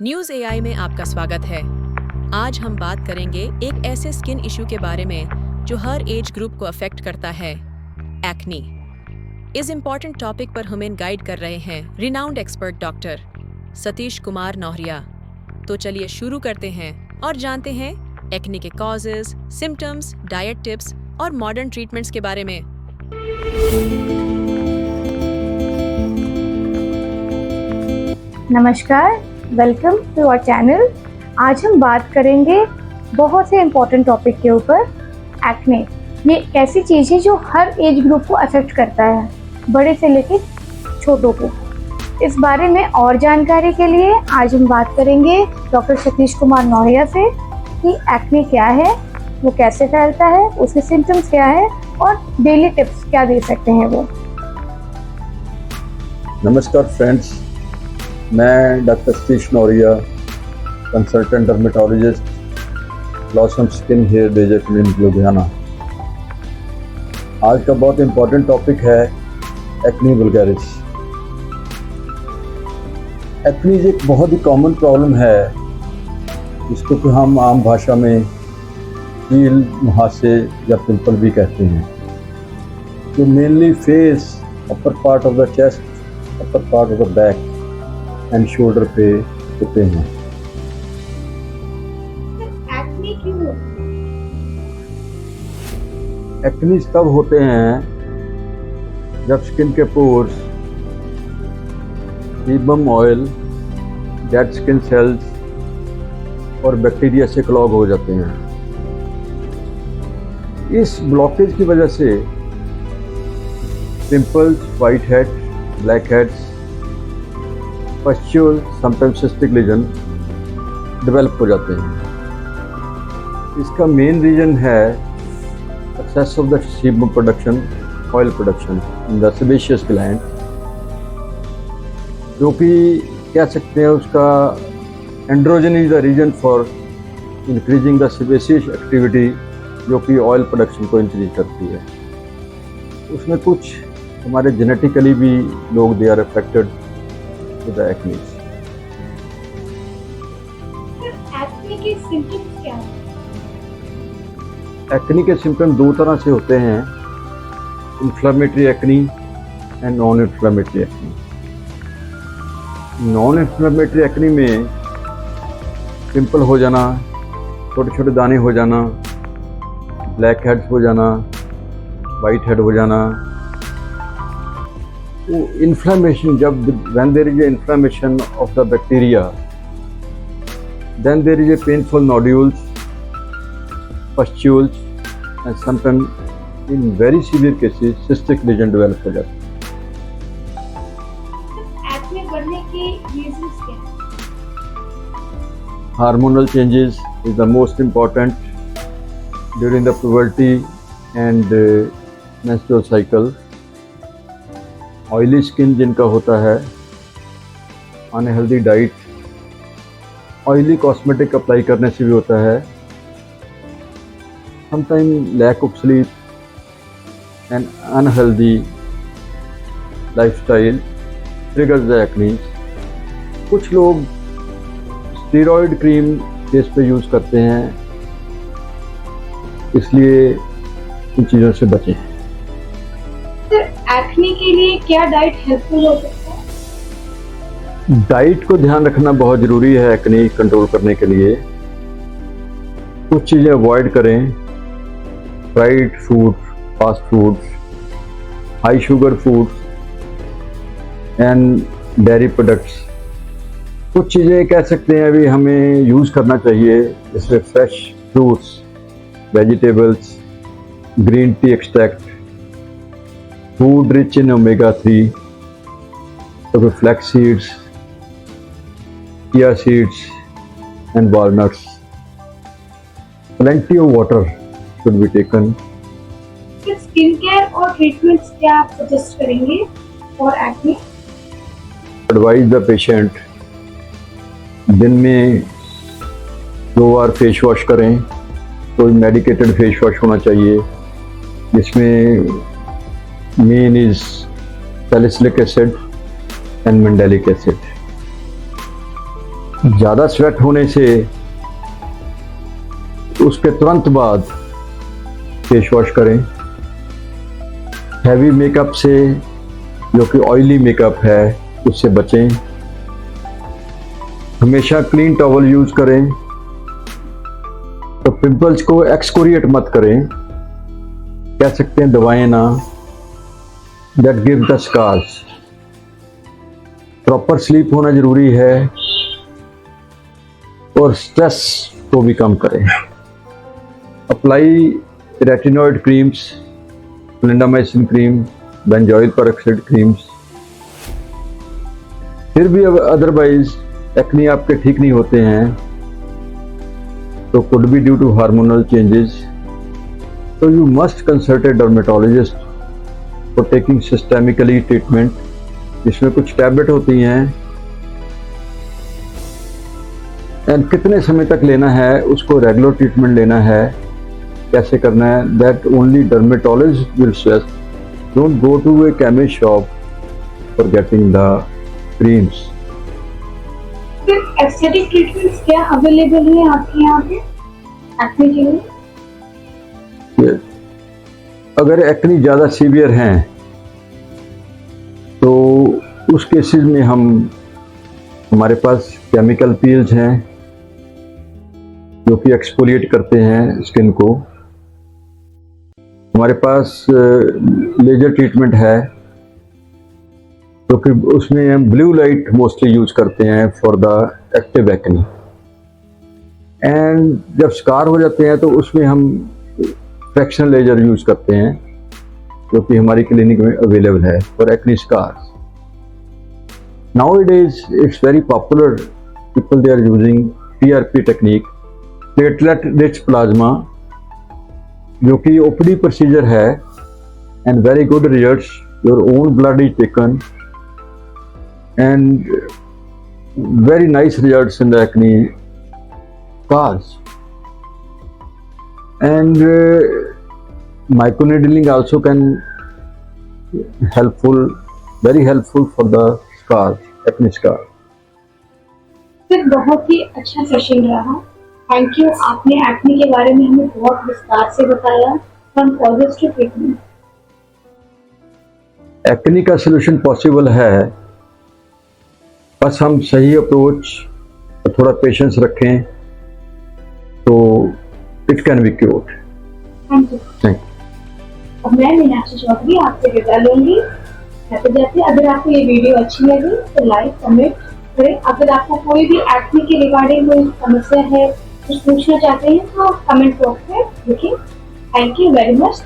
News AI में आपका स्वागत है। आज हम बात करेंगे एक ऐसे स्किन इशू के बारे में जो हर एज ग्रुप को अफेक्ट करता है, एक्ने। इस इम्पॉर्टेंट टॉपिक पर हमें गाइड कर रहे हैं renowned expert doctor Satish Kumar Nauhariya. तो चलिए शुरू करते हैं और जानते हैं एक्ने के कॉजेज, सिम्टम्स, डाइट टिप्स और मॉडर्न ट्रीटमेंट्स के बारे में। नमस्कार, वेलकम टू आवर चैनल। आज हम बात करेंगे बहुत से इम्पोर्टेंट टॉपिक के ऊपर, एक्ने। ये ऐसी चीज़ है जो हर एज ग्रुप को अफेक्ट करता है, बड़े से लेकर छोटों को। इस बारे में और जानकारी के लिए आज हम बात करेंगे डॉक्टर सतीश कुमार नौहरिया से कि एक्ने क्या है, वो कैसे फैलता है, उसके सिम्टम्स क्या है और डेली टिप्स क्या दे सकते हैं वो। नमस्कार फ्रेंड्स, मैं doctor Satish Nauhariya, consultant dermatologist, Blossom Skin Hair Laser Clinic Ludhiana. आज का बहुत इम्पोर्टेंट टॉपिक है एक्ने वल्गैरिस। एक्ने एक बहुत ही कॉमन प्रॉब्लम है जिसको कि हम आम भाषा में कील, मुहासे या पिंपल भी कहते हैं, जो mainly face, upper part of the chest, upper part of the back and shoulder पे होते हैं। एक्ने क्यों होता है? एक्ने तब होते हैं जब स्किन के pores, sebum oil, dead skin cells और बैक्टीरिया से क्लॉग हो जाते हैं। इस ब्लॉकेज की वजह से pimples, white head, black heads, pustule, sometimes cystic lesion develop हो जाते हैं। इसका मेन रीजन है excess of the sebum production, oil production in the sebaceous gland, जो कि कह सकते हैं उसका androgen is the reason for increasing the sebaceous activity, जो कि ऑयल प्रोडक्शन को इंक्रीज करती है। उसमें कुछ हमारे जेनेटिकली भी लोग they are affected with acne. Acne के सिम्टम्स क्या हैं? एक्ने के सिम्टम दो तरह से होते हैं, inflammatory acne and non inflammatory acne. Non inflammatory acne में पिंपल हो जाना, छोटे छोटे दाने हो जाना, ब्लैक हेड्स हो जाना, वाइट हेड हो जाना। तो इन्फ्लेमेशन, जब when there is a inflammation of the bacteria, then there is a painful nodules, pustules, and sometimes in very severe cases cystic lesion develop हो जाता है। एक्ने बढ़ने के रीजंस क्या हैं? Hormonal changes is the most important during the puberty and menstrual cycle. Oily skin जिनका होता है, unhealthy diet, oily cosmetic apply करने से भी होता है, sometime lack of sleep and unhealthy lifestyle triggers the acne. कुछ लोग स्टेरॉइड क्रीम फेस पे यूज़ करते हैं, इसलिए इन चीज़ों से बचें। एक्ने के लिए क्या डाइट हेल्पफुल हो सकता है? डाइट को ध्यान रखना बहुत ज़रूरी है एक्ने कंट्रोल करने के लिए। कुछ चीज़ें अवॉइड करें, fried food, fast foods, high sugar foods and dairy products. कुछ चीज़ें कह सकते हैं अभी हमें यूज़ करना चाहिए, जैसे fresh fruits, vegetables, green tea extract, food rich in omega-3, so flax seeds, chia seeds and walnuts. Plenty of water should be taken. फिर स्किन केयर और ट्रीटमेंट्स क्या आप सजेस्ट करेंगे for acne? Advise the patient दिन में 2 बार face wash करें। कोई medicated face wash होना चाहिए जिसमें main is salicylic acid and mandelic acid. ज़्यादा स्वेट होने से उसके तुरंत बाद फेस वॉश करें। हैवी मेकअप से, जो कि ऑयली मेकअप है, उससे बचें। हमेशा क्लीन टॉवल यूज करें। तो पिंपल्स को एक्सकोरिएट मत करें, कह सकते हैं दबाएं ना, that give the scars. Proper sleep होना जरूरी है और स्ट्रेस को भी कम करें। Apply retinoid creams, clindamycin cream, benzoyl peroxide creams. फिर भी अदरवाइज एक्ने आपके ठीक नहीं होते हैं, तो could be due to hormonal changes, so you must consult a dermatologist for taking systemically treatment, जिसमें कुछ टैबलेट होती हैं एंड कितने समय तक लेना है, उसको रेगुलर ट्रीटमेंट लेना है, कैसे करना है, that only dermatologist will suggest. Don't go to a chemist shop for getting the creams. फिर एस्थेटिक ट्रीटमेंट्स क्या अवेलेबल है आपके यहाँ पे एक्ने के लिए? अगर एक्ने ज़्यादा सीवियर हैं तो उस केसेस में हमारे पास केमिकल पील्स हैं जो कि एक्सफोलिएट करते हैं स्किन को। हमारे पास लेजर ट्रीटमेंट है, तो कि उसमें हम ब्लू लाइट मोस्टली यूज करते हैं for the active acne. And जब स्कार हो जाते हैं तो उसमें हम फ्रैक्शनल लेजर यूज करते हैं, जो कि हमारी क्लिनिक में अवेलेबल है for acne scars. Nowadays it's very popular, people they are using PRP technique, platelet rich plasma, जो कि OPD प्रोसीजर है, and very good results. Your own blood is taken and very nice results in the acne scars. And microneedling also can very helpful for the scars, acne scar. फिर बहुत ही अच्छा session रहा, thank you. आपने acne के बारे में हमें बहुत विस्तार से बताया, from causes to treatment. Acne का सलूशन पॉसिबल है, बस हम सही अप्रोच और थोड़ा पेशेंस रखें तो it can be cured. Thank you. Thank अब मैं मीनाक्षी चौधरी आपसे विदा लूंगी। जाते अगर आपको ये वीडियो अच्छी लगी तो लाइक कमेंट करें। अगर आपको कोई भी एक्ने के रिगार्डिंग कोई समस्या है, कुछ पूछना चाहते हैं, तो कमेंट बॉक्स में लिखें। Thank you very much.